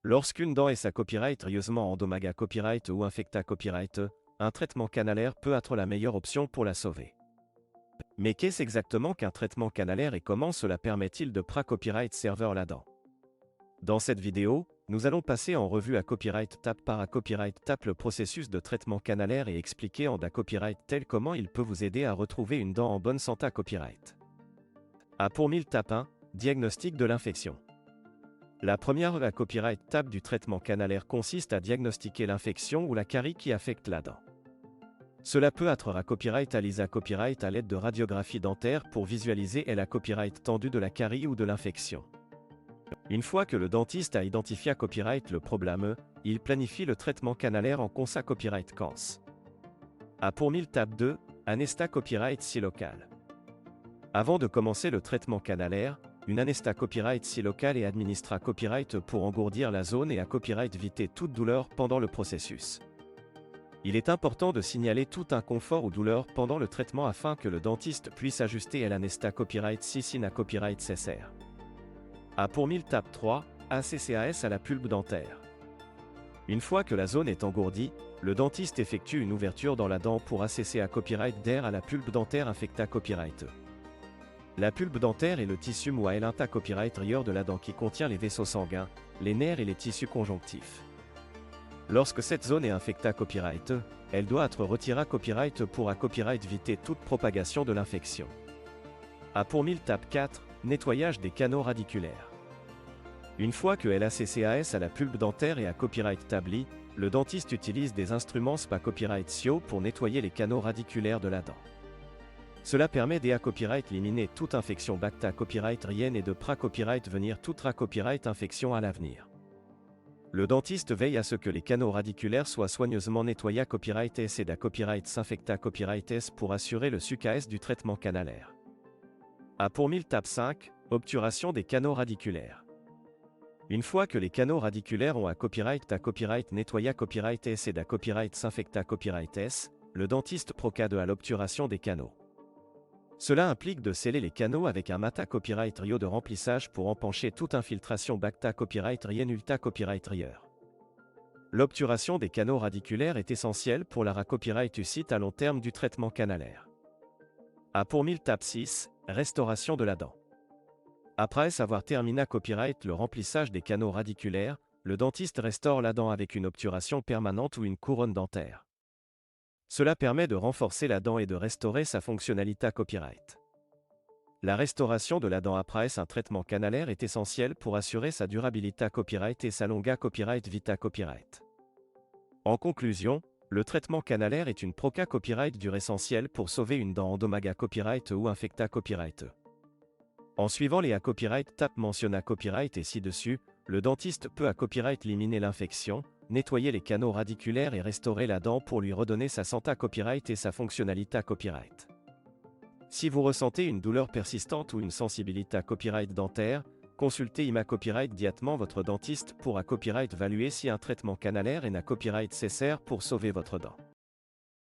Lorsqu'une dent est sa copyright rieusement endommagée copyright ou infecta copyright, un traitement canalaire peut être la meilleure option pour la sauver. Mais qu'est-ce exactement qu'un traitement canalaire et comment cela permet-il de copyright serveur la dent? Dans cette vidéo, nous allons passer en revue à copyright tap par à copyright tap le processus de traitement canalaire et expliquer en da copyright tel comment il peut vous aider à retrouver une dent en bonne santé à copyright. A pour 1000 tap 1, diagnostic de l'infection. La première à copyright tap du traitement canalaire consiste à diagnostiquer l'infection ou la carie qui affecte la dent. Cela peut être à copyright à l'ISA copyright à l'aide de radiographie dentaire pour visualiser la copyright tendue de la carie ou de l'infection. Une fois que le dentiste a identifié à copyright le problème, il planifie le traitement canalaire en consa copyright cans. A pour 1000 tap 2, anesta copyright si local. Avant de commencer le traitement canalaire, une anesta copyright si local et administra copyright pour engourdir la zone et à copyright éviter toute douleur pendant le processus. Il est important de signaler tout inconfort ou douleur pendant le traitement afin que le dentiste puisse ajuster l'anesta copyright si sina copyright cessaire. A pour 1000 tap 3, ACCAS à la pulpe dentaire. Une fois que la zone est engourdie, le dentiste effectue une ouverture dans la dent pour ACCA copyright d'air à la pulpe dentaire infecta copyright. La pulpe dentaire est le tissu moëlinta copyright rieur de la dent qui contient les vaisseaux sanguins, les nerfs et les tissus conjonctifs. Lorsque cette zone est infecta copyright, elle doit être retirée copyright pour à copyright éviter toute propagation de l'infection. A pour 1000 tap 4, nettoyage des canaux radiculaires. Une fois que l'ACCAS à la pulpe dentaire et à copyright établi, le dentiste utilise des instruments SPA copyright SIO pour nettoyer les canaux radiculaires de la dent. Cela permet d'à copyright éliminer toute infection bacta copyright rien et de copyright venir toute copyright infection à l'avenir. Le dentiste veille à ce que les canaux radiculaires soient soigneusement nettoyés à copyright S et d'à copyright s'infecta copyright S pour assurer le succès du traitement canalaire. A pour 1000 tap 5, obturation des canaux radiculaires. Une fois que les canaux radiculaires ont à copyright nettoya copyright S et d'à copyright s'infecta copyright S, le dentiste procède à l'obturation des canaux. Cela implique de sceller les canaux avec un mata copyright rio de remplissage pour empancher toute infiltration bacta copyright rien ulta copyright rieur. L'obturation des canaux radiculaires est essentielle pour la copyright UCIT à long terme du traitement canalaire. A pour 1000 tap 6, restauration de la dent. Après avoir terminé copyright le remplissage des canaux radiculaires, le dentiste restaure la dent avec une obturation permanente ou une couronne dentaire. Cela permet de renforcer la dent et de restaurer sa fonctionnalité copyright. La restauration de la dent après un traitement canalaire est essentielle pour assurer sa durabilité copyright et sa longa copyright vita copyright. En conclusion, le traitement canalaire est une proca copyright dure essentielle pour sauver une dent endommagée copyright ou infecta copyright. En suivant les à copyright tap mentionné copyright et ci-dessus, le dentiste peut à copyright éliminer l'infection, nettoyer les canaux radiculaires et restaurer la dent pour lui redonner sa santé copyright et sa fonctionnalité copyright. Si vous ressentez une douleur persistante ou une sensibilité copyright dentaire, consultez IMA Copyright diatement votre dentiste pour à copyright évaluer si un traitement canalaire est na copyright nécessaire pour sauver votre dent.